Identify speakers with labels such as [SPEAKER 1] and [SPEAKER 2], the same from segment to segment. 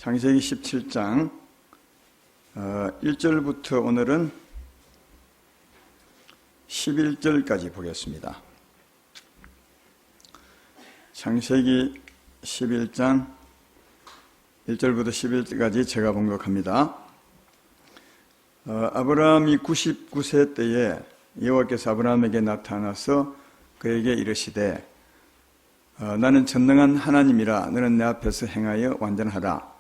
[SPEAKER 1] 창세기 17장 1절부터 오늘은 11절까지 보겠습니다. 창세기 11장 1절부터 11절까지 제가 봉독합니다. 아브라함이 99세 때에 여호와께서 아브라함에게 나타나서 그에게 이르시되 나는 전능한 하나님이라 너는 내 앞에서 행하여 완전하라.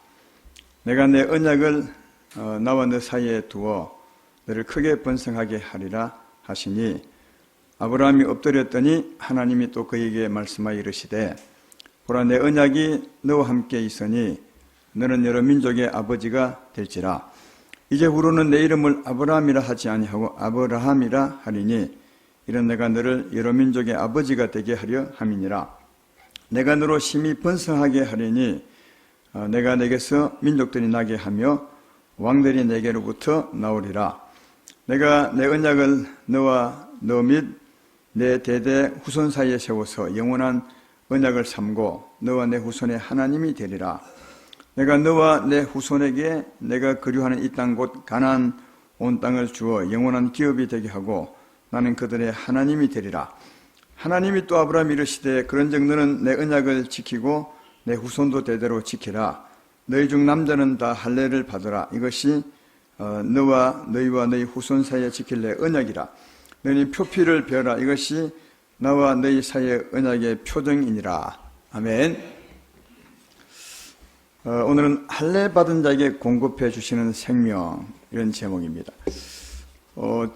[SPEAKER 1] 내가 내 언약을 나와 너 사이에 두어 너를 크게 번성하게 하리라 하시니 아브라함이 엎드렸더니 하나님이 또 그에게 말씀하여 이르시되 보라 내 언약이 너와 함께 있으니 너는 여러 민족의 아버지가 될지라. 이제 후로는 내 이름을 아브라함이라 하지 아니하고 아브라함이라 하리니 이런 내가 너를 여러 민족의 아버지가 되게 하려 함이니라. 내가 너로 심히 번성하게 하리니 내가 내게서 민족들이 나게 하며 왕들이 내게로부터 나오리라. 내가 내 언약을 너와 너 및 내 대대 후손 사이에 세워서 영원한 언약을 삼고 너와 내 후손의 하나님이 되리라. 내가 너와 내 후손에게 내가 거류하는 이 땅 곧 가나안 온 땅을 주어 영원한 기업이 되게 하고 나는 그들의 하나님이 되리라. 하나님이 또 아브라함이 이르시되 그런즉 너는 내 언약을 지키고 내 후손도 대대로 지키라. 너희 중 남자는 다 할례를 받으라. 이것이 너희와 너희 후손 사이에 지킬 내 언약이라. 너희 표피를 베어라. 이것이 나와 너희 사이의 언약의 표정이니라. 아멘. 오늘은 할례 받은 자에게 공급해 주시는 생명, 이런 제목입니다.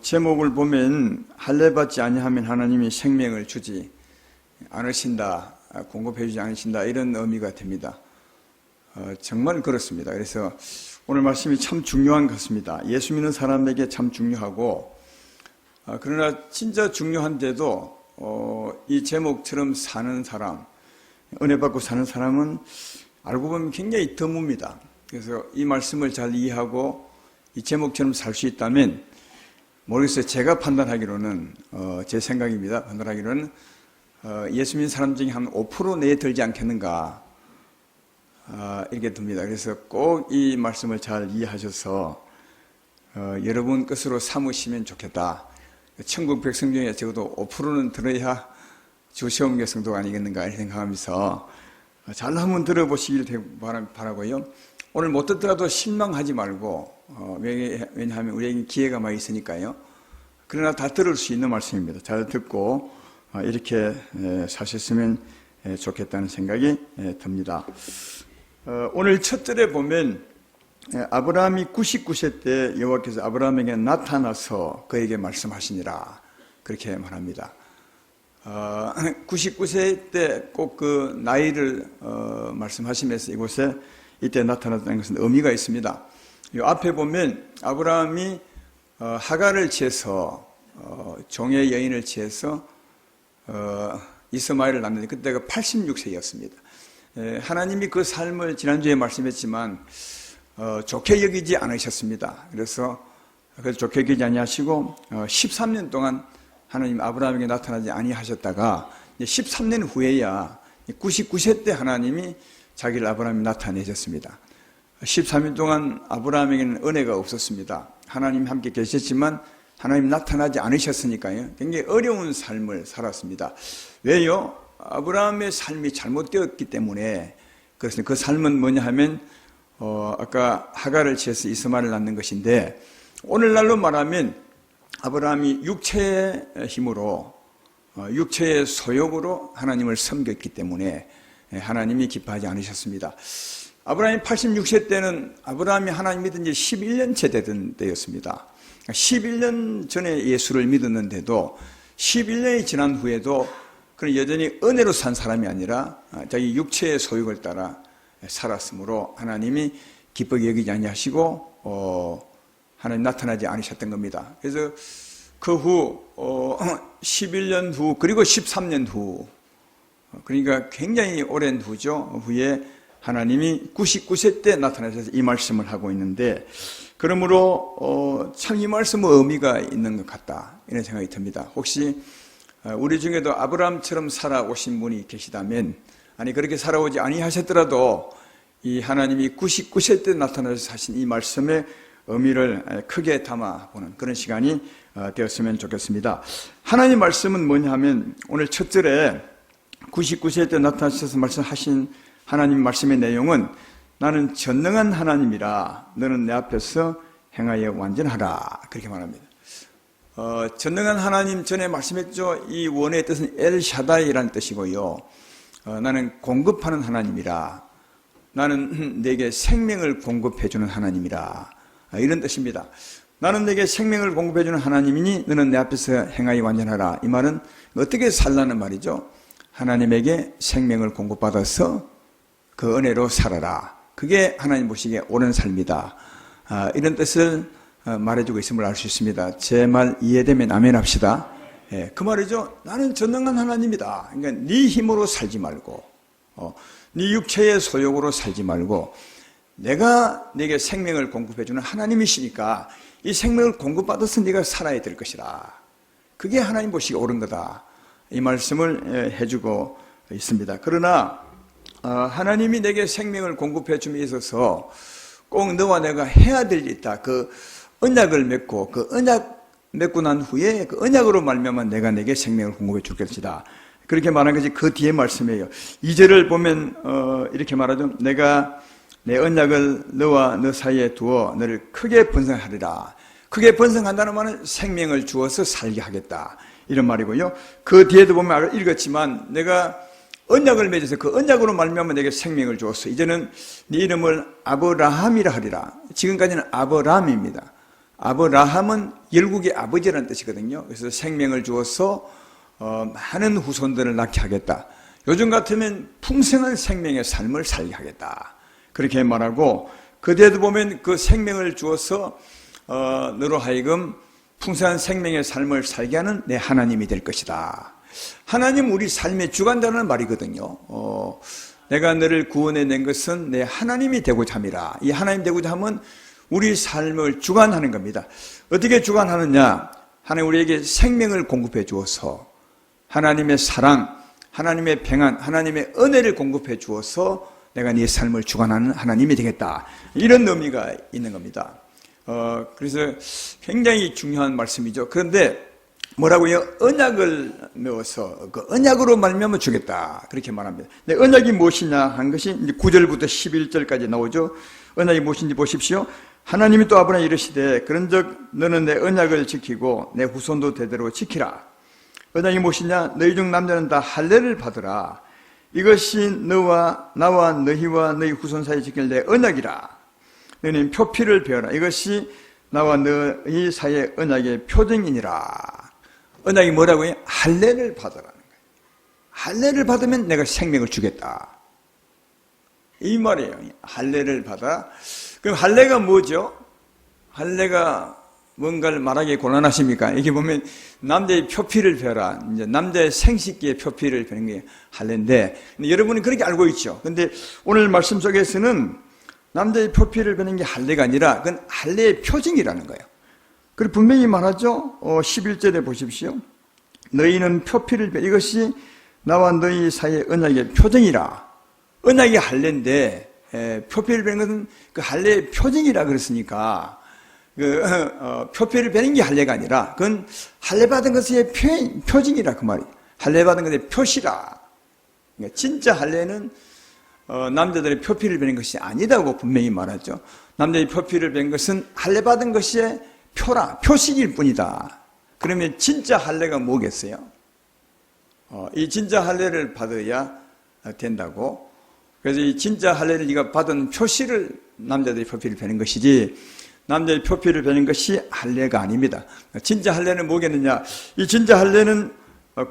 [SPEAKER 1] 제목을 보면 할례 받지 아니하면 하나님이 생명을 주지 않으신다, 공급해 주지 않으신다, 이런 의미가 됩니다. 정말 그렇습니다. 그래서 오늘 말씀이 참 중요한 것 같습니다. 예수 믿는 사람에게 참 중요하고, 그러나 진짜 중요한데도 이 제목처럼 사는 사람, 은혜 받고 사는 사람은 알고 보면 굉장히 드뭅니다. 그래서 이 말씀을 잘 이해하고 이 제목처럼 살 수 있다면, 모르겠어요. 제가 판단하기로는, 제 생각입니다. 판단하기로는 예수 믿는 사람 중에 한 5% 내에 들지 않겠는가, 이렇게 듭니다. 그래서 꼭 이 말씀을 잘 이해하셔서 여러분 것으로 삼으시면 좋겠다. 천국 백성 중에 적어도 5%는 들어야 주시옵의 성도가 아니겠는가 이렇게 생각하면서 잘 한번 들어보시길 바라고요. 오늘 못 듣더라도 실망하지 말고, 왜냐하면 우리에게 기회가 많이 있으니까요. 그러나 다 들을 수 있는 말씀입니다. 잘 듣고 이렇게 사셨으면 좋겠다는 생각이 듭니다. 오늘 첫 절에 보면 아브라함이 99세 때 여호와께서 아브라함에게 나타나서 그에게 말씀하시니라, 그렇게 말합니다. 99세 때 꼭 그 나이를 말씀하시면서 이곳에 이때 나타났다는 것은 의미가 있습니다. 이 앞에 보면 아브라함이 하갈을 취해서 종의 여인을 취해서 이스마엘을 낳는데 그때가 86세였습니다. 하나님이 그 삶을 지난주에 말씀했지만 좋게 여기지 않으셨습니다. 그래서 좋게 여기지 아니하시고 13년 동안 하나님 아브라함에게 나타나지 아니하셨다가 13년 후에야 99세 때 하나님이 자기를 아브라함에 나타내셨습니다. 13년 동안 아브라함에게는 은혜가 없었습니다. 하나님 함께 계셨지만 하나님 나타나지 않으셨으니까요. 굉장히 어려운 삶을 살았습니다. 왜요? 아브라함의 삶이 잘못되었기 때문에. 그래서 그 삶은 뭐냐 하면 아까 하갈을 취해서 이스마엘을 낳는 것인데, 오늘날로 말하면 아브라함이 육체의 힘으로, 육체의 소욕으로 하나님을 섬겼기 때문에 하나님이 기뻐하지 않으셨습니다. 아브라함이 86세 때는 아브라함이 하나님 믿은 지 11년째 되던 때였습니다. 11년 전에 예수를 믿었는데도 11년이 지난 후에도 그는 여전히 은혜로 산 사람이 아니라 자기 육체의 소욕을 따라 살았으므로 하나님이 기쁘게 여기지 아니하시고 하나님 나타나지 않으셨던 겁니다. 그래서 그 후 11년 후 그리고 13년 후, 그러니까 굉장히 오랜 후에 하나님이 99세 때 나타나셔서 이 말씀을 하고 있는데, 그러므로 참 이 말씀은 의미가 있는 것 같다, 이런 생각이 듭니다. 혹시 우리 중에도 아브라함처럼 살아오신 분이 계시다면, 아니 그렇게 살아오지 아니하셨더라도 이 하나님이 99세 때 나타나서 하신 이 말씀의 의미를 크게 담아보는 그런 시간이 되었으면 좋겠습니다. 하나님 말씀은 뭐냐 하면 오늘 첫 절에 99세 때 나타나셔서 말씀하신 하나님 말씀의 내용은 나는 전능한 하나님이라 너는 내 앞에서 행하여 완전하라 그렇게 말합니다. 전능한 하나님 전에 말씀했죠. 이 원어의 뜻은 엘샤다이라는 뜻이고요. 나는 공급하는 하나님이라 나는 내게 생명을 공급해주는 하나님이라 이런 뜻입니다. 나는 내게 생명을 공급해주는 하나님이니 너는 내 앞에서 행하여 완전하라. 이 말은 어떻게 살라는 말이죠. 하나님에게 생명을 공급받아서 그 은혜로 살아라. 그게 하나님 보시기에 옳은 삶이다. 이런 뜻을 말해주고 있음을 알 수 있습니다. 제 말 이해되면 아멘 합시다. 그 말이죠. 나는 전능한 하나님이다. 그러니까 네 힘으로 살지 말고 네 육체의 소욕으로 살지 말고 내가 내게 생명을 공급해주는 하나님이시니까 이 생명을 공급받아서 네가 살아야 될 것이라. 그게 하나님 보시기에 옳은 거다. 이 말씀을 해주고 있습니다. 그러나 하나님이 내게 생명을 공급해 줌에 있어서 꼭 너와 내가 해야 될 일이 있다. 그 언약을 맺고 그 언약 맺고 난 후에 그 언약으로 말미암아 내가 내게 생명을 공급해 줄 것이다. 그렇게 말한 것이 그 뒤에 말씀이에요. 2절을 보면 이렇게 말하죠. 내가 내 언약을 너와 너 사이에 두어 너를 크게 번성하리라. 크게 번성한다는 말은 생명을 주어서 살게 하겠다. 이런 말이고요. 그 뒤에도 보면 아까 읽었지만 내가 언약을 맺어서 그 언약으로 말미암아 내게 생명을 주었어. 이제는 네 이름을 아브라함이라 하리라. 지금까지는 아브람입니다. 아브라함은 열국의 아버지라는 뜻이거든요. 그래서 생명을 주어서 많은 후손들을 낳게 하겠다. 요즘 같으면 풍성한 생명의 삶을 살게 하겠다. 그렇게 말하고 그 뒤에도 보면 그 생명을 주어서 너로 하여금 풍성한 생명의 삶을 살게 하는 내 하나님이 될 것이다. 하나님 우리 삶의 주관자라는 말이거든요. 내가 너를 구원해 낸 것은 내 하나님이 되고자 함이라. 이 하나님 되고자 함은 우리 삶을 주관하는 겁니다. 어떻게 주관하느냐? 하나님 우리에게 생명을 공급해 주어서 하나님의 사랑, 하나님의 평안, 하나님의 은혜를 공급해 주어서 내가 네 삶을 주관하는 하나님이 되겠다. 이런 의미가 있는 겁니다. 그래서 굉장히 중요한 말씀이죠. 그런데 뭐라고요? 언약을 메워서 그 언약으로 말미암아 주겠다. 그렇게 말합니다. 네, 언약이 무엇이냐 한 것이 이제 9절부터 11절까지 나오죠. 언약이 무엇인지 보십시오. 하나님이 또 아브라함에 이르시되 그런즉 너는 내 언약을 지키고 내 후손도 대대로 지키라. 언약이 무엇이냐? 너희 중 남자는 다 할례를 받으라. 이것이 나와 너희와 너희 후손 사이에 지킬 내 언약이라. 너희는 표피를 베어라. 이것이 나와 너희 사이의 언약의 표징이니라. 언약이 뭐라고요? 할례를 받으라는 거예요. 할례를 받으면 내가 생명을 주겠다. 이 말이에요. 할례를 받아. 그럼 할례가 뭐죠? 할례가 뭔가를 말하기 곤란하십니까? 이렇게 보면 남자의 표피를 베라. 이제 남자의 생식기의 표피를 베는 게 할례인데 여러분이 그렇게 알고 있죠. 근데 오늘 말씀 속에서는 남자의 표피를 베는 게 할례가 아니라 그건 할례의 표징이라는 거예요. 그리고 분명히 말하죠. 11절에 보십시오. 너희는 표피를 베 이것이 나와 너희 사이의 언약의 표징이라. 언약이 할례인데 표피를 베는 것은 그 할례의 표징이라 그랬으니까 표피를 베는 게 할례가 아니라 그건 할례 받은 것의 표징이라 그 말이에요. 할례 받은 것의 표시라. 그러니까 진짜 할례는 남자들의 표피를 베는 것이 아니다고 분명히 말하죠. 남자의 표피를 베는 것은 할례 받은 것의 표식일 뿐이다. 그러면 진짜 할례가 뭐겠어요? 이 진짜 할례를 받아야 된다고. 그래서 이 진짜 할례를 네가 받은 표시를 남자들의 표피를 베는 것이지 남자의 표피를 베는 것이 할례가 아닙니다. 진짜 할례는 뭐겠느냐? 이 진짜 할례는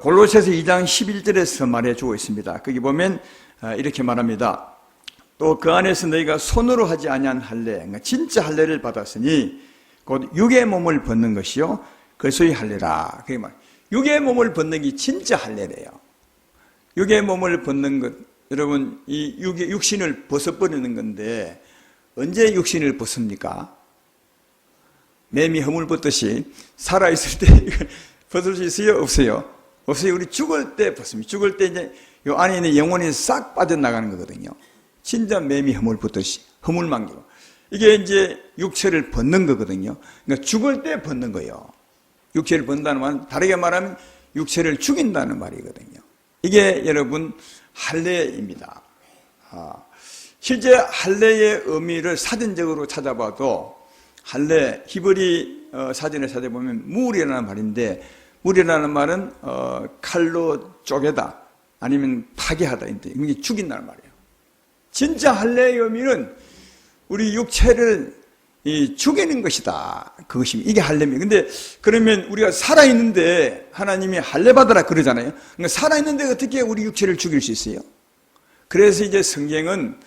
[SPEAKER 1] 골로새서 2장 11절에서 말해주고 있습니다. 거기 보면 이렇게 말합니다. 또 그 안에서 너희가 손으로 하지 아니한 할례, 그러니까 진짜 할례를 받았으니 곧 육의 몸을 벗는 것이요 그 소위 할례라. 그게 말. 육의 몸을 벗는 게 진짜 할례래요. 육의 몸을 벗는 것, 여러분 이 육신을 벗어버리는 건데 언제 육신을 벗습니까? 매미 허물 벗듯이 살아있을 때 벗을 수 있어요? 없어요? 없어요. 우리 죽을 때 벗습니다. 죽을 때 이제 요 안에 있는 영혼이 싹 빠져나가는 거거든요. 진짜 매미 허물 붙듯이 허물 만기고 이게 이제 육체를 벗는 거거든요. 그러니까 죽을 때 벗는 거예요. 육체를 벗는다는 말은 다르게 말하면 육체를 죽인다는 말이거든요. 이게 여러분 할례입니다. 실제 할례의 의미를 사전적으로 찾아봐도 할례 히브리 사전을 찾아보면 물이라는 말인데 물이라는 말은 칼로 쪼개다 아니면 파괴하다 이게 죽인다는 말이에요. 진짜 할례의 의미는 우리 육체를 죽이는 것이다. 그것입니다. 이게 할례입니다. 근데 그러면 우리가 살아있는데 하나님이 할례 받으라 그러잖아요. 그러니까 살아있는데 어떻게 우리 육체를 죽일 수 있어요? 그래서 이제 성경은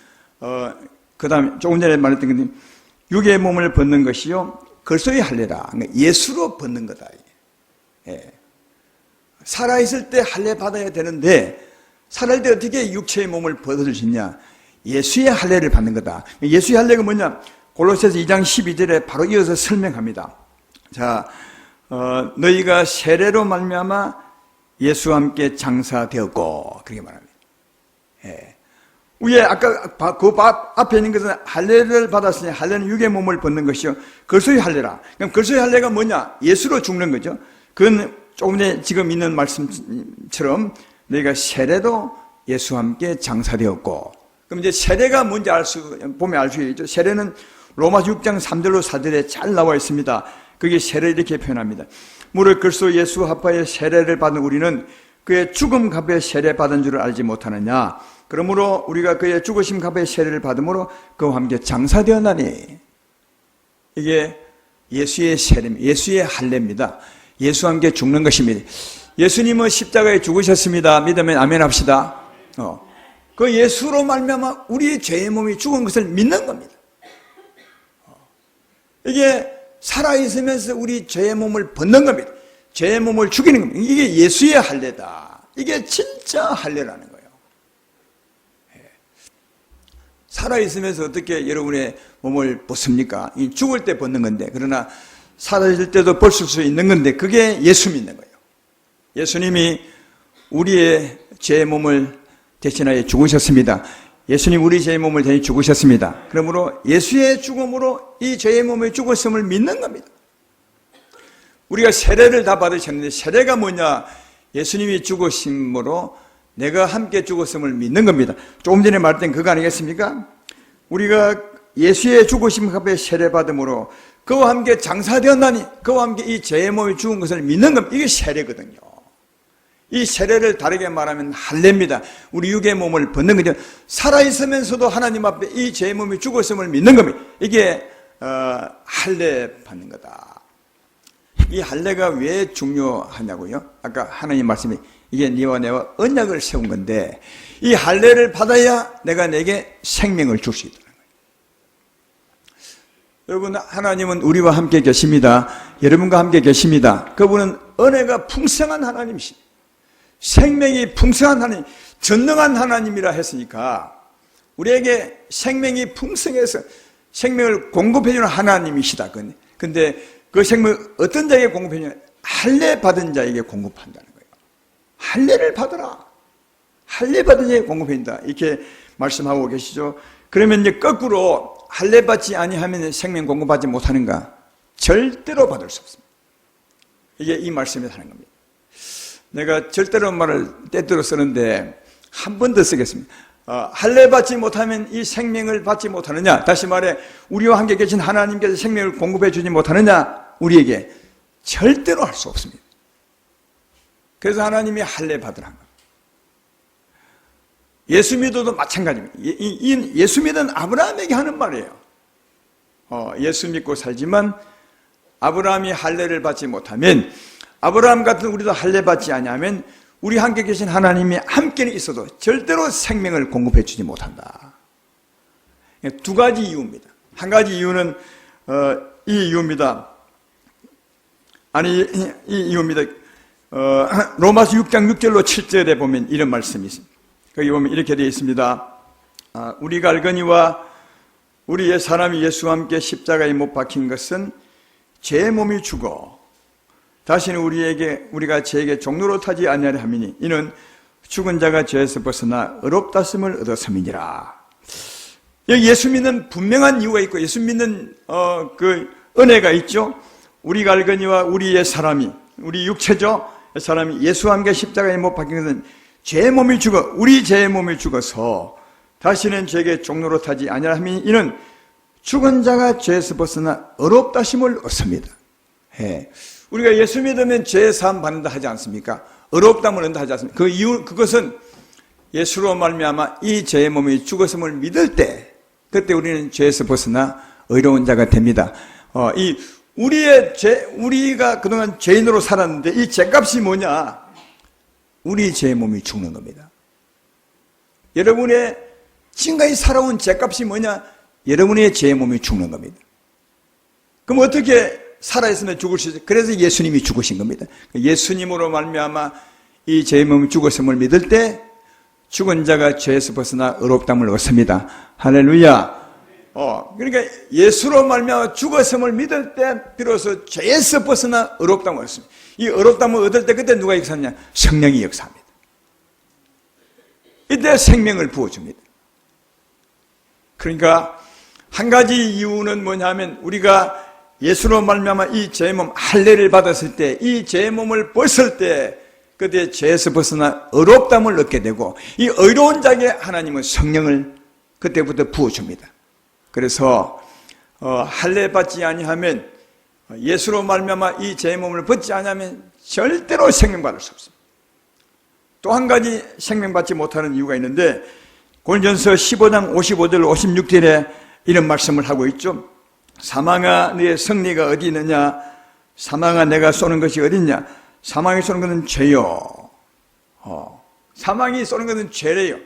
[SPEAKER 1] 그 다음에 조금 전에 말했던 건데 육의 몸을 벗는 것이요 그리스도의 할례라. 그러니까 예수로 벗는 거다. 예. 살아있을 때 할례 받아야 되는데 살아있을 때 어떻게 육체의 몸을 벗을 수 있냐? 예수의 할례를 받는 거다. 예수의 할례가 뭐냐? 골로새서 2장 12절에 바로 이어서 설명합니다. 자, 너희가 세례로 말미암아 예수와 함께 장사되었고 그렇게 말합니다. 예. 위에 아까 그 앞에 있는 것은 할례를 받았으니 할례는 육의 몸을 벗는 것이요 그리스도의 할례라. 그럼 그리스도의 할례가 뭐냐? 예수로 죽는 거죠. 그건 조금 전에 지금 있는 말씀처럼 너희가 세례도 예수와 함께 장사되었고. 그럼 이제 세례가 뭔지 보면 알 수 있죠. 세례는 로마서 6장 3절로 4절에 잘 나와 있습니다. 그게 세례를 이렇게 표현합니다. 무릇 그리스도 예수 합하여 세례를 받은 우리는 그의 죽음 값에 세례 받은 줄을 알지 못하느냐. 그러므로 우리가 그의 죽으심 값에 세례를 받음으로 그와 함께 장사되었나니. 이게 예수의 세례입니다. 예수의 할례입니다. 예수와 함께 죽는 것입니다. 예수님은 십자가에 죽으셨습니다. 믿으면 아멘 합시다. 그 예수로 말미암아 우리의 죄의 몸이 죽은 것을 믿는 겁니다. 이게 살아있으면서 우리 죄의 몸을 벗는 겁니다. 죄의 몸을 죽이는 겁니다. 이게 예수의 할례다. 이게 진짜 할례라는 거예요. 살아있으면서 어떻게 여러분의 몸을 벗습니까? 죽을 때 벗는 건데, 그러나 살아있을 때도 벗을 수 있는 건데, 그게 예수 믿는 거예요. 예수님이 우리의 죄의 몸을 대신하여 죽으셨습니다. 예수님 우리 죄의 몸을 대신 죽으셨습니다. 그러므로 예수의 죽음으로 이 죄의 몸의 죽었음을 믿는 겁니다. 우리가 세례를 다 받으셨는데 세례가 뭐냐? 예수님이 죽으심으로 내가 함께 죽었음을 믿는 겁니다. 조금 전에 말했던 그거 아니겠습니까? 우리가 예수의 죽으심 값에 세례 받음으로 그와 함께 장사되었나니 그와 함께 이 죄의 몸이 죽은 것을 믿는 겁니다. 이게 세례거든요. 이 세례를 다르게 말하면 할례입니다. 우리 육의 몸을 벗는 거죠. 살아있으면서도 하나님 앞에 이 죄의 몸이 죽었음을 믿는 겁니다. 이게 할례 받는 거다. 이 할례가 왜 중요하냐고요? 아까 하나님 말씀이 이게 네와 내와 언약을 세운 건데 이 할례를 받아야 내가 내게 생명을 줄 수 있다는 거예요. 여러분, 하나님은 우리와 함께 계십니다. 여러분과 함께 계십니다. 그분은 은혜가 풍성한 하나님이십니다. 생명이 풍성한 하나님, 전능한 하나님이라 했으니까 우리에게 생명이 풍성해서 생명을 공급해주는 하나님이시다. 근데 그 생명을 어떤 자에게 공급해주냐? 할례 받은 자에게 공급한다는 거예요. 할례를 받으라. 할례 받은 자에게 공급해준다. 이렇게 말씀하고 계시죠. 그러면 이제 거꾸로 할례 받지 아니하면 생명 공급하지 못하는가? 절대로 받을 수 없습니다. 이게 이 말씀에 하는 겁니다. 내가 절대로 말을 때때로 쓰는데 한 번 더 쓰겠습니다. 할례 받지 못하면 이 생명을 받지 못하느냐? 다시 말해 우리와 함께 계신 하나님께서 생명을 공급해 주지 못하느냐? 우리에게 절대로 할 수 없습니다. 그래서 하나님이 할례 받으라는 겁니다. 예수 믿어도 마찬가지입니다. 예수 믿은 아브라함에게 하는 말이에요. 예수 믿고 살지만 아브라함이 할례를 받지 못하면 아브라함 같은 우리도 할례 받지 아니하면 우리 함께 계신 하나님이 함께는 있어도 절대로 생명을 공급해 주지 못한다. 두 가지 이유입니다. 한 가지 이유는 이 이유입니다. 이 이유입니다. 로마서 6장 6절로 7절에 보면 이런 말씀이 있습니다. 거기 보면 이렇게 되어 있습니다. 우리가 알거니와 우리 옛 사람이 예수와 함께 십자가에 못 박힌 것은 제 몸이 죽어 다시는 우리가 죄에게 종로로 타지 아니하려 함이니 이는 죽은 자가 죄에서 벗어나 의롭다심을 얻었음이니라. 여기 예수 믿는 분명한 이유가 있고 예수 믿는 그 은혜가 있죠. 우리가 알거니와 우리의 사람이, 우리 육체죠. 사람이 예수와 함께 십자가에 못 박힌 것은 죄의 몸이 죽어, 우리 죄의 몸이 죽어서 다시는 죄에게 종로로 타지 아니라 하면 이는 죽은 자가 죄에서 벗어나 의롭다심을 얻습니다. 우리가 예수 믿으면 죄 사함 받는다 하지 않습니까? 의롭다함을 얻는다 하지 않습니까? 그 이유, 그것은 예수로 말미암아 이 죄의 몸이 죽었음을 믿을 때, 그때 우리는 죄에서 벗어나 의로운 자가 됩니다. 우리가 그동안 죄인으로 살았는데 이 죄값이 뭐냐? 우리 죄의 몸이 죽는 겁니다. 여러분의 지금까지 살아온 죄값이 뭐냐? 여러분의 죄의 몸이 죽는 겁니다. 그럼 어떻게 살아있으면 죽을 수 있어요? 그래서 예수님이 죽으신 겁니다. 예수님으로 말미암아 이 죄의 몸이 죽었음을 믿을 때 죽은 자가 죄에서 벗어나 의롭다함을 얻습니다. 할렐루야. 그러니까 예수로 말미암아 죽었음을 믿을 때 비로소 죄에서 벗어나 의롭다함을 얻습니다. 이 의롭다함을 얻을 때 그때 누가 역사하느냐? 성령이 역사합니다. 이때 생명을 부어줍니다. 그러니까 한 가지 이유는 뭐냐면 우리가 예수로 말미암아 이 죄의 몸 할례를 받았을 때, 이 죄의 몸을 벗을 때 그때 죄에서 벗어나 의롭다함을 얻게 되고 이 의로운 자에게 하나님은 성령을 그때부터 부어줍니다. 그래서 할례 받지 아니하면 예수로 말미암아 이 죄의 몸을 벗지 아니하면 절대로 생명받을 수 없습니다. 또 한 가지 생명받지 못하는 이유가 있는데 고린도전서 15장 55절 56절에 이런 말씀을 하고 있죠. 사망아 너의 승리가 어디 있느냐? 사망아 내가 쏘는 것이 어디 있냐? 사망이 쏘는 것은 죄요. 사망이 쏘는 것은 죄래요.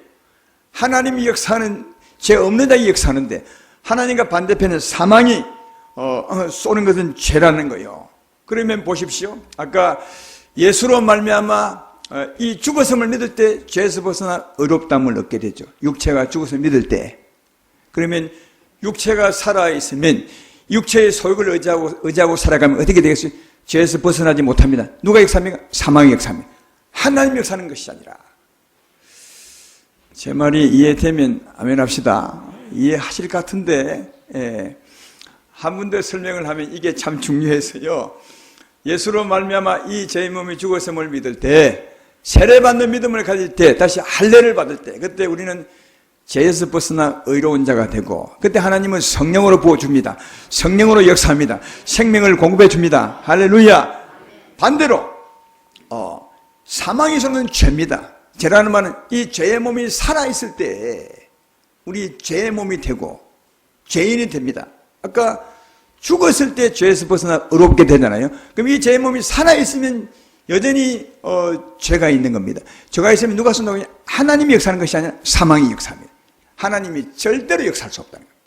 [SPEAKER 1] 하나님이 역사하는, 죄 없는 자가 역사하는데 하나님과 반대편에 사망이 쏘는 것은 죄라는 거예요. 그러면 보십시오. 아까 예수로 말미암아 이 죽었음을 믿을 때 죄에서 벗어나 의롭다함을 얻게 되죠. 육체가 죽었음을 믿을 때. 그러면 육체가 살아있으면 육체의 소욕을 의지하고 살아가면 어떻게 되겠어요? 죄에서 벗어나지 못합니다. 누가 역사합니까? 사망이 역사합니다. 하나님이 역사하는 것이 아니라. 제 말이 이해되면 아멘 합시다. 이해하실 것 같은데 한 번 더 설명을 하면 이게 참 중요해서요. 예수로 말미암아 이 죄의 몸이 죽었음을 믿을 때, 세례받는 믿음을 가질 때, 다시 할례를 받을 때, 그때 우리는 죄에서 벗어나 의로운 자가 되고 그때 하나님은 성령으로 부어줍니다. 성령으로 역사합니다. 생명을 공급해줍니다. 할렐루야. 반대로 사망이 쏘는 죄입니다. 죄라는 말은 이 죄의 몸이 살아있을 때 우리 죄의 몸이 되고 죄인이 됩니다. 아까 죽었을 때 죄에서 벗어나 의롭게 되잖아요. 그럼 이 죄의 몸이 살아있으면 여전히 죄가 있는 겁니다. 죄가 있으면 누가 쏜다고 하냐? 하나님이 역사하는 것이 아니라 사망이 역사합니다. 하나님이 절대로 역사할 수 없다는 겁니다.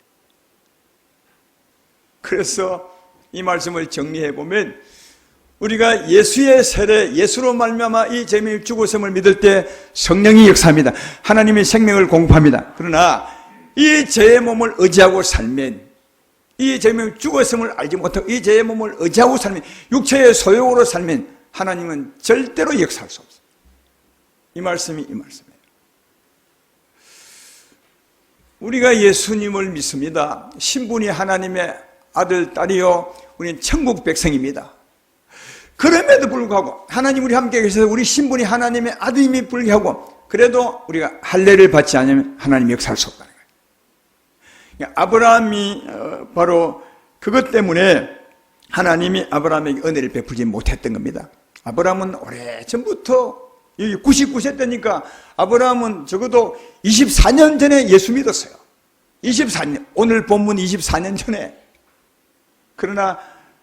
[SPEAKER 1] 그래서 이 말씀을 정리해 보면 우리가 예수의 세례, 예수로 말미암아 이 죄의 죽었음을 믿을 때 성령이 역사합니다. 하나님이 생명을 공급합니다. 그러나 이 죄의 몸을 의지하고 살면, 이 죄의 죽었음을 알지 못하고 이 죄의 몸을 의지하고 살면, 육체의 소욕으로 살면 하나님은 절대로 역사할 수 없어요. 이 말씀이 이 말씀이에요. 우리가 예수님을 믿습니다. 신분이 하나님의 아들, 딸이요, 우리는 천국 백성입니다. 그럼에도 불구하고 하나님 우리 함께 계셔서 우리 신분이 하나님의 아들임이 불구하고 그래도 우리가 할례를 받지 않으면 하나님이 역사할 수 없다는 거예요. 아브라함이 바로 그것 때문에 하나님이 아브라함에게 은혜를 베풀지 못했던 겁니다. 아브라함은 오래전부터 99세 때니까 아브라함은 적어도 24년 전에 예수 믿었어요. 24년, 오늘 본문 24년 전에. 그러나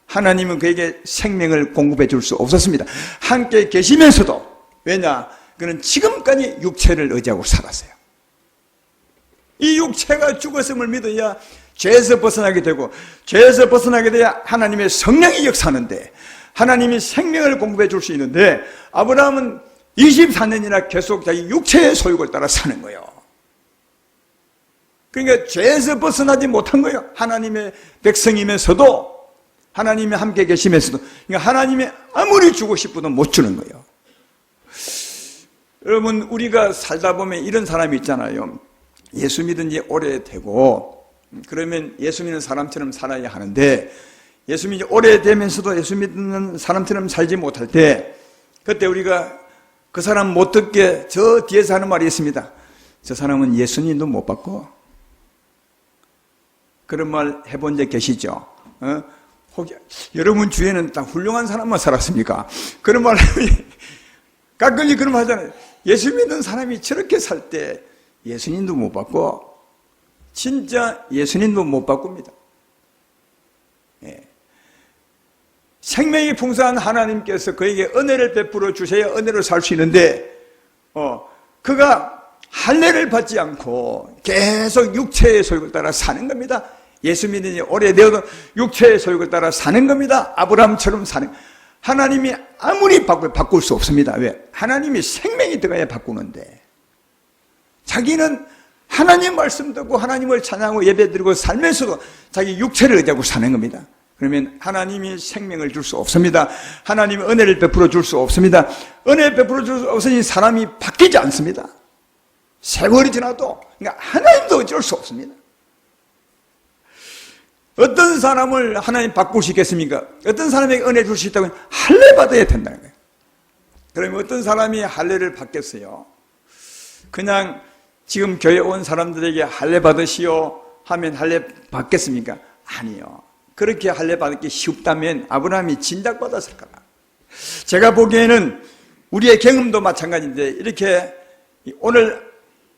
[SPEAKER 1] 하나님은 그에게 생명을 공급해 줄 수 없었습니다. 함께 계시면서도. 왜냐? 그는 지금까지 육체를 의지하고 살았어요. 이 육체가 죽었음을 믿어야 죄에서 벗어나게 되고, 죄에서 벗어나게 돼야 하나님의 성령이 역사하는데, 하나님이 생명을 공급해 줄 수 있는데, 아브라함은 24년이나 계속 자기 육체의 소욕을 따라 사는 거예요. 그러니까 죄에서 벗어나지 못한 거예요. 하나님의 백성이면서도, 하나님이 함께 계시면서도. 그러니까 하나님이 아무리 주고 싶어도 못 주는 거예요. 여러분, 우리가 살다 보면 이런 사람이 있잖아요. 예수 믿은 지 오래되고, 그러면 예수 믿는 사람처럼 살아야 하는데, 예수 믿은 지 오래되면서도 예수 믿는 사람처럼 살지 못할 때, 그때 우리가 그 사람 못 듣게 저 뒤에서 하는 말이 있습니다. 저 사람은 예수님도 못 받고. 그런 말 해본 적 계시죠? 혹시 여러분 주위에는 다 훌륭한 사람만 살았습니까? 그런 말 가끔씩 그런 말 하잖아요. 예수 믿는 사람이 저렇게 살 때 예수님도 못 받고, 진짜 예수님도 못 바꿉니다. 예. 생명이 풍성한 하나님께서 그에게 은혜를 베풀어 주셔야 은혜로 살 수 있는데, 그가 할례를 받지 않고 계속 육체의 소욕을 따라 사는 겁니다. 예수 믿는 지 오래되어도 육체의 소욕을 따라 사는 겁니다. 아브라함처럼 사는. 하나님이 아무리 바꿀 수 없습니다. 왜? 하나님이 생명이 들어가야 바꾸는데, 자기는 하나님 말씀 듣고 하나님을 찬양하고 예배드리고 살면서도 자기 육체를 의지하고 사는 겁니다. 그러면 하나님이 생명을 줄 수 없습니다. 하나님이 은혜를 베풀어 줄 수 없습니다. 은혜 베풀어 줄 수 없으니 사람이 바뀌지 않습니다. 세월이 지나도, 그러니까 하나님도 어쩔 수 없습니다. 어떤 사람을 하나님 바꿀 수 있겠습니까? 어떤 사람에게 은혜 줄 수 있다고 하면 할례 받아야 된다는 거예요. 그러면 어떤 사람이 할례를 받겠어요? 그냥 지금 교회 온 사람들에게 할례 받으시오 하면 할례 받겠습니까? 아니요. 그렇게 할례 받기 쉽다면 아브라함이 진작 받았을 거라. 제가 보기에는 우리의 경험도 마찬가지인데, 이렇게 오늘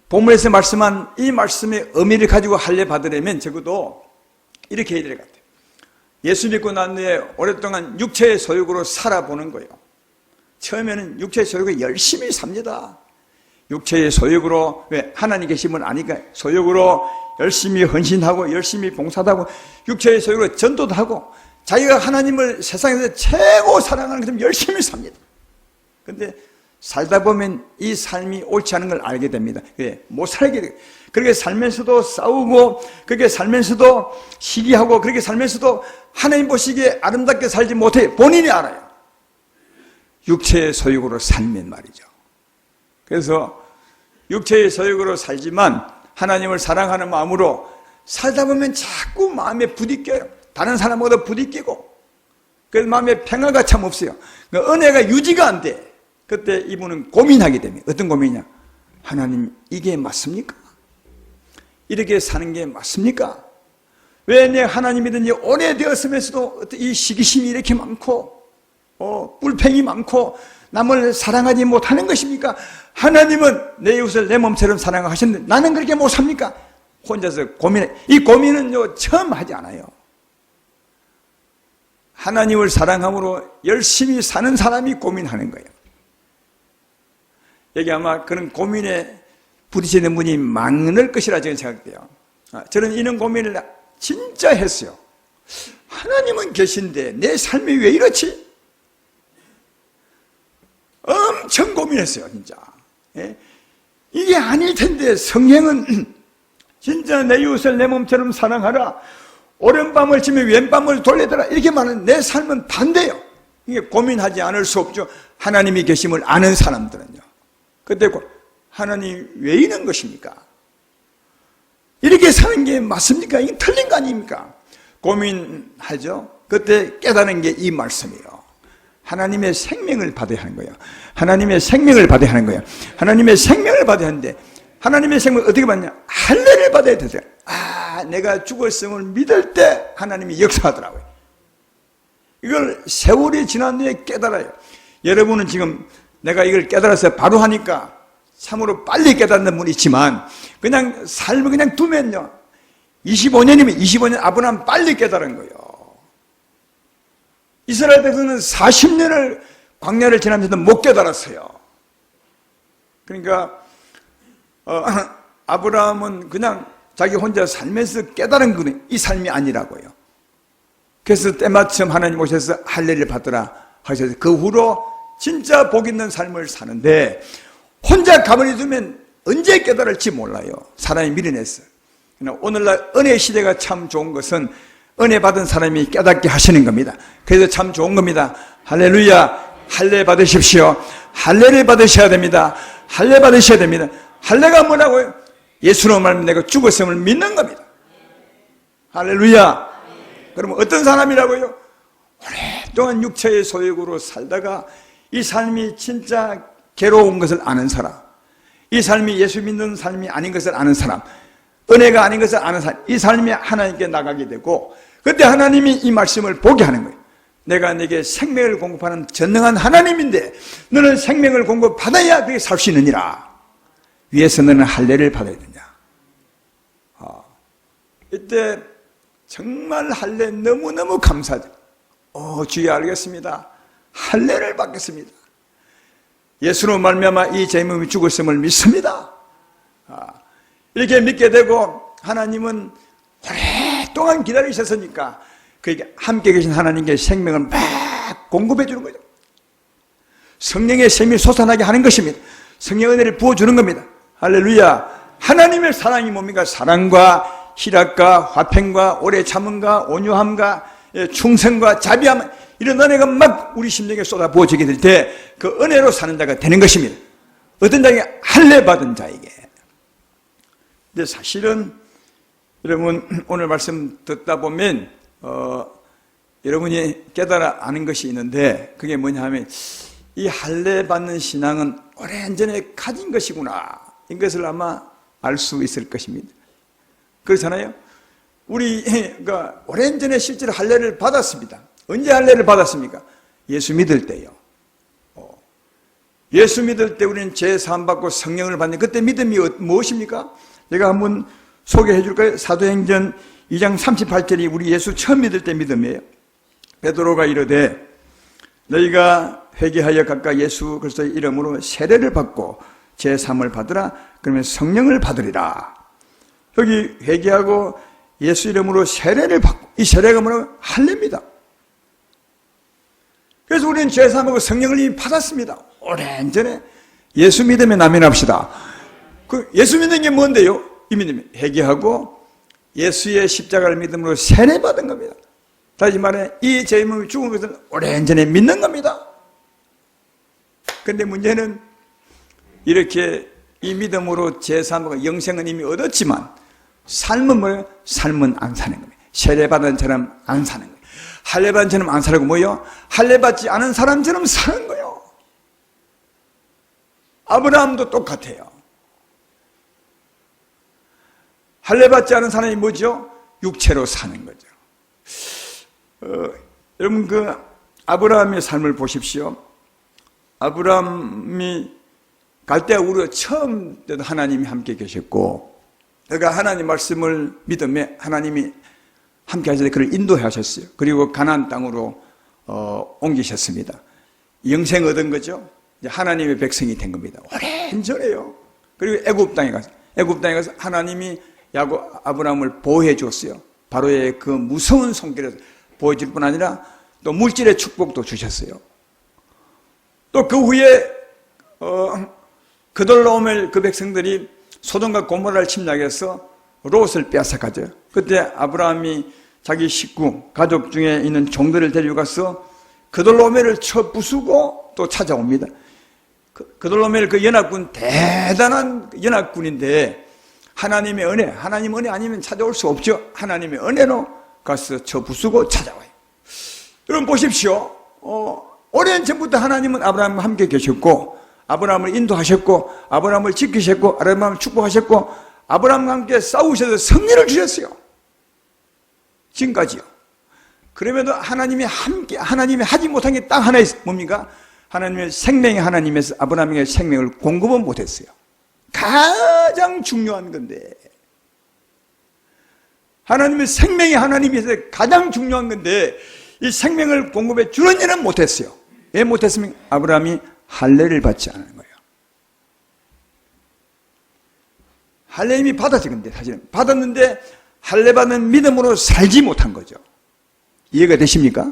[SPEAKER 1] 본문에서 말씀한 이 말씀의 의미를 가지고 할례 받으려면 적어도 이렇게 해야 될 것 같아요. 예수 믿고 난 후에 오랫동안 육체의 소욕으로 살아보는 거예요. 처음에는 육체의 소욕을 열심히 삽니다. 육체의 소욕으로, 왜? 하나님 계심을 아니까 소욕으로 열심히 헌신하고 열심히 봉사도 하고 육체의 소욕으로 전도도 하고 자기가 하나님을 세상에서 최고 사랑하는 것처럼 열심히 삽니다. 그런데 살다 보면 이 삶이 옳지 않은 걸 알게 됩니다. 왜? 못 살게 돼요. 그렇게 살면서도 싸우고, 그렇게 살면서도 시기하고, 그렇게 살면서도 하나님 보시기에 아름답게 살지 못해. 본인이 알아요. 육체의 소욕으로 살면 말이죠. 그래서 육체의 소욕으로 살지만 하나님을 사랑하는 마음으로 살다 보면 자꾸 마음에 부딪혀요. 다른 사람보다 부딪히고, 그래서 마음에 평화가 참 없어요. 그러니까 은혜가 유지가 안 돼. 그때 이분은 고민하게 됩니다. 어떤 고민이냐? 하나님, 이게 맞습니까? 이렇게 사는 게 맞습니까? 왜 내 하나님 믿은지 오래되었으면서도 이 시기심이 이렇게 많고, 불평이 많고, 남을 사랑하지 못하는 것입니까? 하나님은 내 이웃을 내 몸처럼 사랑하셨는데 나는 그렇게 못 삽니까? 혼자서 고민해. 이 고민은 처음 하지 않아요. 하나님을 사랑함으로 열심히 사는 사람이 고민하는 거예요. 여기 아마 그런 고민에 부딪히는 분이 많을 것이라 저는 생각돼요. 저는 이런 고민을 진짜 했어요. 하나님은 계신데 내 삶이 왜 이렇지? 엄청 고민했어요, 진짜. 이게 아닐 텐데 성경은 진짜 내 이웃을 내 몸처럼 사랑하라. 오른밤을 치며 왼밤을 돌리더라. 이렇게 말하는 내 삶은 반대예요. 이게 고민하지 않을 수 없죠. 하나님이 계심을 아는 사람들은요. 그때 하나님 왜 이런 것입니까? 이렇게 사는 게 맞습니까? 이게 틀린 거 아닙니까? 고민하죠. 그때 깨달은 게 이 말씀이에요. 하나님의 생명을 받아야 하는 거예요. 하나님의 생명을 받아야 하는 거예요. 하나님의 생명을 받아야 하는데, 하나님의 생명을 어떻게 받냐? 할례를 받아야 되세요. 내가 죽었음을 믿을 때 하나님이 역사하더라고요. 이걸 세월이 지난 뒤에 깨달아요. 여러분은 지금 내가 이걸 깨달아서 바로 하니까 참으로 빨리 깨닫는 분이 있지만, 그냥 삶을 그냥 두면요, 25년이면 25년 아브라함 빨리 깨달은 거예요. 이스라엘 백성은 40년을 광야를 지나면서도 못 깨달았어요. 그러니까 아브라함은 그냥 자기 혼자 살면서 깨달은 거는 이 삶이 아니라고요. 그래서 때마침 하나님 오셔서 할례를 받으라 하셔서 그 후로 진짜 복 있는 삶을 사는데, 혼자 가만히 두면 언제 깨달을지 몰라요. 사람이 미련했어요. 오늘날 은혜 시대가 참 좋은 것은 은혜 받은 사람이 깨닫게 하시는 겁니다. 그래서 참 좋은 겁니다. 할렐루야. 할례 받으십시오. 할례를 받으셔야 됩니다. 할례 받으셔야 됩니다. 할례가 뭐라고요? 예수로 말하면 내가 죽었음을 믿는 겁니다. 할렐루야. 그러면 어떤 사람이라고요? 오랫동안 육체의 소욕으로 살다가 이 삶이 진짜 괴로운 것을 아는 사람, 이 삶이 예수 믿는 삶이 아닌 것을 아는 사람, 은혜가 아닌 것을 아는 사람, 이 삶이 하나님께 나가게 되고, 그때 하나님이 이 말씀을 보게 하는 거예요. 내가 내게 생명을 공급하는 전능한 하나님인데 너는 생명을 공급받아야 그게 살 수 있느니라. 위에서 너는 할례를 받아야 되냐. 이때 정말 할례 너무너무 감사하죠. 주여 알겠습니다. 할례를 받겠습니다. 예수로 말미암아 이 제 몸이 죽었음을 믿습니다. 이렇게 믿게 되고 하나님은 오랫동안 기다리셨으니까 그에게 함께 계신 하나님께 생명을 막 공급해 주는 거죠. 성령의 샘이 솟아나게 하는 것입니다. 성령의 은혜를 부어주는 겁니다. 할렐루야. 하나님의 사랑이 뭡니까? 사랑과 희락과 화평과 오래 참음과 온유함과 충성과 자비함, 이런 은혜가 막 우리 심령에 쏟아 부어지게 될 때 그 은혜로 사는 자가 되는 것입니다. 어떤 자에게? 할례 받은 자에게. 근데 사실은 여러분 오늘 말씀 듣다 보면 여러분이 깨달아 아는 것이 있는데, 그게 뭐냐 하면 이 할례 받는 신앙은 오래전에 가진 것이구나, 이것을 아마 알 수 있을 것입니다. 그렇잖아요. 우리가 오래전에 실제로 할례를 받았습니다. 언제 할례를 받았습니까? 예수 믿을 때요. 예수 믿을 때 우리는 죄 사함 받고 성령을 받는, 그때 믿음이 무엇입니까? 제가 한번 소개해 줄까요? 사도행전 2장 38절이 우리 예수 처음 믿을 때 믿음이에요. 베드로가 이르되 너희가 회개하여 각각 예수 그리스도의 이름으로 세례를 받고 죄 사함을 받으라. 그러면 성령을 받으리라. 여기 회개하고 예수 이름으로 세례를 받고, 이 세례가 뭐냐면 할례입니다. 그래서 우리는 죄 사함하고 성령을 이미 받았습니다. 오랜전에. 예수 믿음에 나면합시다. 그 예수 믿는 게 뭔데요? 이 믿음이 회개하고 예수의 십자가를 믿음으로 세례 받은 겁니다. 다시 말해 이 제 몸이 죽은 것은 오랜전에 믿는 겁니다. 그런데 문제는 이렇게 이 믿음으로 제 삶과 영생은 이미 얻었지만 삶은 뭐예요? 삶은 안 사는 겁니다. 세례 받은 사람 안 사는 거예요. 할례 받은 사람 안 살고 뭐예요? 할례 받지 않은 사람처럼 사는 거예요. 아브라함도 똑같아요. 할례 받지 않은 사람이 뭐죠? 육체로 사는 거죠. 여러분 그 아브라함의 삶을 보십시오. 아브라함이 갈대아 우르 처음 때도 하나님이 함께 계셨고, 그가 하나님 말씀을 믿음에 하나님이 함께 하셔서 그를 인도하셨어요. 그리고 가나안 땅으로 옮기셨습니다. 영생 얻은 거죠. 이제 하나님의 백성이 된 겁니다. 오랜전에요. 그리고 애굽 땅에 가서 하나님이 아브라함을 보호해 줬어요. 바로의 그 무서운 손길에서 보여줄 뿐 아니라 또 물질의 축복도 주셨어요. 또 그 후에 그돌라오멜 그 백성들이 소돔과 고모라를 침략해서 롯을 빼앗아가죠. 그때 아브라함이 자기 식구, 가족 중에 있는 종들을 데려가서 그돌라오멜을 쳐 부수고 또 찾아옵니다. 그돌라오멜 그 연합군, 대단한 연합군인데 하나님의 은혜, 하나님 은혜 아니면 찾아올 수 없죠. 하나님의 은혜로 가서 쳐 부수고 찾아와요. 여러분 보십시오. 오랜 전부터 하나님은 아브라함과 함께 계셨고, 아브라함을 인도하셨고, 아브라함을 지키셨고, 아브라함을 축복하셨고, 아브라함과 함께 싸우셔서 승리를 주셨어요. 지금까지요. 그럼에도 하나님이 하지 못한 게 딱 하나 있어요. 뭡니까? 하나님의 생명의 하나님에서 아브라함에게 생명을 공급은 못했어요. 가장 중요한 건데, 하나님의 생명의 하나님에서 가장 중요한 건데 이 생명을 공급해 주는 일은 못했어요. 왜 못했으면 아브라함이 할례를 받지 않은 거예요. 할례 이미 받았지. 근데 사실은 받았는데 할례 받는 믿음으로 살지 못한 거죠. 이해가 되십니까?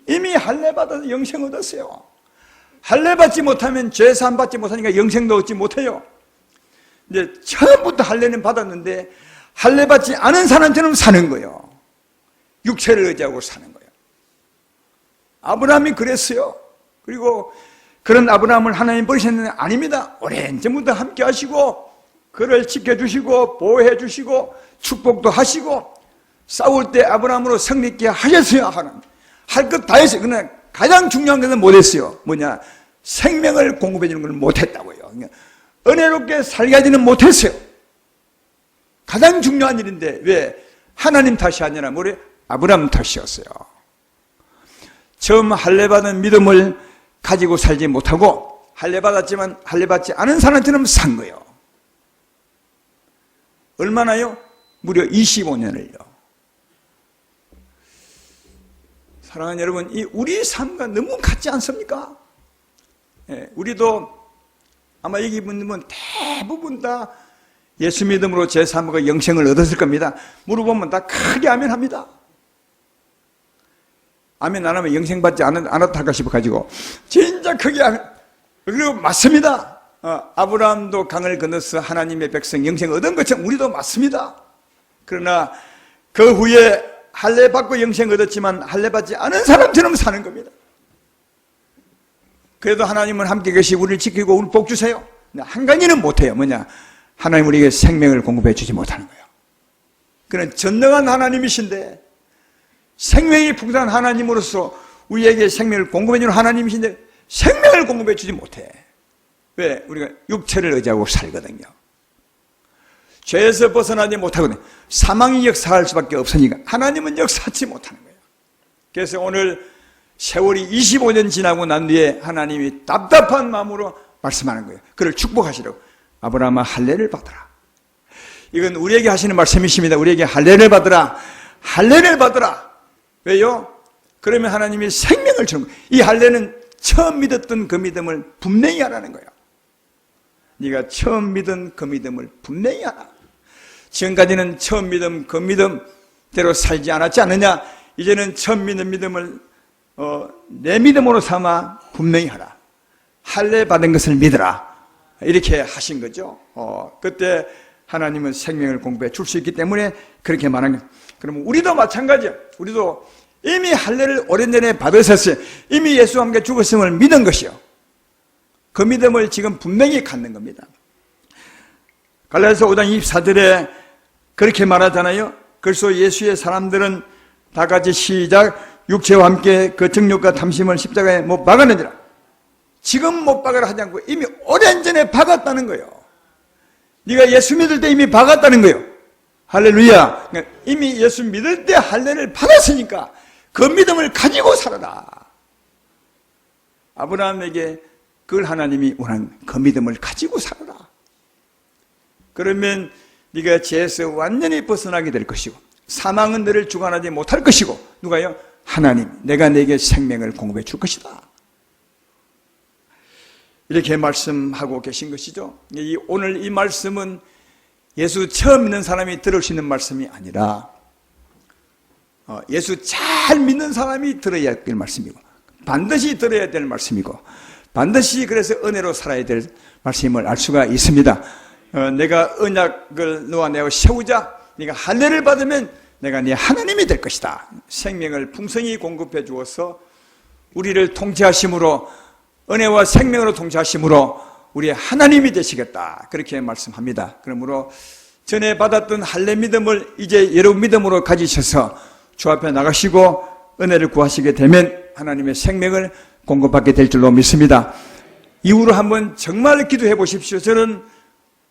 [SPEAKER 1] 이미 할례 받아서 영생 얻었어요. 할례 받지 못하면 죄 사함 받지 못하니까 영생도 얻지 못해요. 이제 처음부터 할례는 받았는데 할례 받지 않은 사람처럼 사는 거예요. 육체를 의지하고 사는 거예요. 아브라함이 그랬어요. 그리고 그런 아브라함을 하나님 버리셨는데 아닙니다. 오랜 전부터 함께 하시고 그를 지켜주시고 보호해주시고 축복도 하시고 싸울 때 아브라함으로 승리있게 하셨어요. 할 것 다 했어요. 그러나 가장 중요한 것은 못했어요. 뭐냐? 생명을 공급해 주는 걸 못했다고요. 은혜롭게 살게 하지는 못했어요. 가장 중요한 일인데 왜? 하나님 탓이 아니라 뭐래? 아브라함 탓이었어요. 처음 할례받은 믿음을 가지고 살지 못하고 할례받았지만 할례받지 않은 사람처럼 산 거예요. 얼마나요? 무려 25년을요. 사랑하는 여러분, 이 우리 삶과 너무 같지 않습니까? 예, 우리도 아마 여기 분들은 대부분 다 예수 믿음으로 제 삶과 영생을 얻었을 겁니다. 물어보면 다 크게 아멘합니다. 아멘 안 하면 영생 받지 않았다 할까 싶어가지고 진짜 크게 아멘. 그리고 맞습니다. 아브라함도 강을 건너서 하나님의 백성 영생을 얻은 것처럼 우리도 맞습니다. 그러나 그 후에 할례 받고 영생 얻었지만 할례 받지 않은 사람처럼 사는 겁니다. 그래도 하나님은 함께 계시 우리를 지키고 우리 복 주세요. 한 가지는 못해요. 뭐냐? 하나님 우리에게 생명을 공급해 주지 못하는 거예요. 그는 전능한 하나님이신데 생명이 풍성한 하나님으로서 우리에게 생명을 공급해 주는 하나님이신데 생명을 공급해 주지 못해. 왜? 우리가 육체를 의지하고 살거든요. 죄에서 벗어나지 못하거든요. 사망이 역사할 수밖에 없으니까 하나님은 역사하지 못하는 거예요. 그래서 오늘 세월이 25년 지나고 난 뒤에 하나님이 답답한 마음으로 말씀하는 거예요. 그를 축복하시라고. 아브라함아 할례를 받으라. 이건 우리에게 하시는 말씀이십니다. 우리에게 할례를 받으라. 할례를 받으라. 왜요? 그러면 하나님이 생명을 주는 거예요. 이 할례는 처음 믿었던 그 믿음을 분명히 하라는 거예요. 네가 처음 믿은 그 믿음을 분명히 하라. 지금까지는 처음 믿음 그 믿음대로 살지 않았지 않느냐? 이제는 처음 믿는 믿음을 내 믿음으로 삼아 분명히 하라. 할례 받은 것을 믿으라. 이렇게 하신 거죠. 그때 하나님은 생명을 공급해 줄 수 있기 때문에 그렇게 말한 거예요. 그러면 우리도 마찬가지예요. 우리도 이미 할례를 오랜 전에 받으셨어요. 이미 예수와 함께 죽었음을 믿은 것이요. 그 믿음을 지금 분명히 갖는 겁니다. 갈라디아서 5장 24절에 그렇게 말하잖아요. 그래서 예수의 사람들은 다 같이 시작. 육체와 함께 그 정욕과 탐심을 십자가에 못 박았느니라. 지금 못 박으라 하지 않고 이미 오랜 전에 박았다는 거예요. 네가 예수 믿을 때 이미 박았다는 거예요. 할렐루야. 그러니까 이미 예수 믿을 때 할례를 받았으니까 그 믿음을 가지고 살아라. 아브라함에게 그걸 하나님이 원하는 그 믿음을 가지고 살아라. 그러면 네가 죄에서 완전히 벗어나게 될 것이고 사망은 너를 주관하지 못할 것이고 누가요? 하나님, 내가 네게 생명을 공급해 줄 것이다. 이렇게 말씀하고 계신 것이죠. 오늘 이 말씀은 예수 처음 믿는 사람이 들을 수 있는 말씀이 아니라 예수 잘 믿는 사람이 들어야 될 말씀이고 반드시 들어야 될 말씀이고 반드시 그래서 은혜로 살아야 될 말씀임을 알 수가 있습니다. 내가 언약을 너와 내가 세우자. 네가 할례를 받으면 내가 네 하나님이 될 것이다. 생명을 풍성히 공급해 주어서 우리를 통치하심으로 은혜와 생명으로 통치하심으로 우리의 하나님이 되시겠다. 그렇게 말씀합니다. 그러므로 전에 받았던 할례 믿음을 이제 여러분 믿음으로 가지셔서 주 앞에 나가시고 은혜를 구하시게 되면 하나님의 생명을 공급받게 될 줄로 믿습니다. 이후로 한번 정말 기도해 보십시오. 저는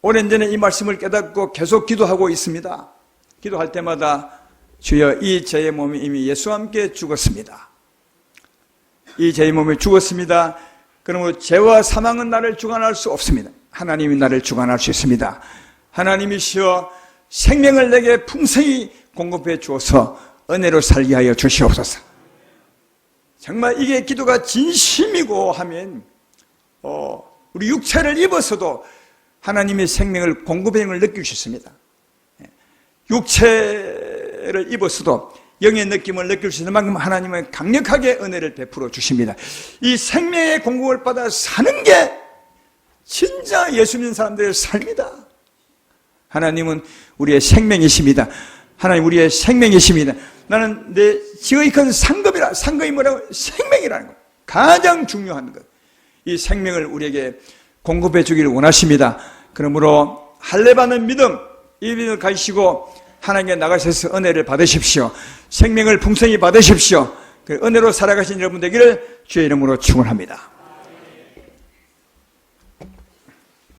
[SPEAKER 1] 오랜 전에 이 말씀을 깨닫고 계속 기도하고 있습니다. 기도할 때마다 주여 이 제 몸이 이미 예수와 함께 죽었습니다. 이 제 몸이 죽었습니다. 그러므로 죄와 사망은 나를 주관할 수 없습니다. 하나님이 나를 주관할 수 있습니다. 하나님이시여 생명을 내게 풍성히 공급해 주어서 은혜로 살게 하여 주시옵소서. 정말 이게 기도가 진심이고 하면 우리 육체를 입어서도 하나님의 생명을 공급하는 걸 느낄 수 있습니다. 육체를 입어서도 영의 느낌을 느낄 수 있는 만큼 하나님은 강력하게 은혜를 베풀어 주십니다. 이 생명의 공급을 받아 사는 게 진짜 예수 믿는 사람들의 삶이다. 하나님은 우리의 생명이십니다. 하나님 우리의 생명이십니다. 나는 내 지극히 큰 상급이라. 상급이 뭐라고? 생명이라는 것. 가장 중요한 것. 이 생명을 우리에게 공급해 주기를 원하십니다. 그러므로 할례받는 믿음, 이 믿음을 가지시고 하나님께 나가셔서 은혜를 받으십시오. 생명을 풍성히 받으십시오. 그 은혜로 살아가신 여러분 되기를 주의 이름으로 축원합니다.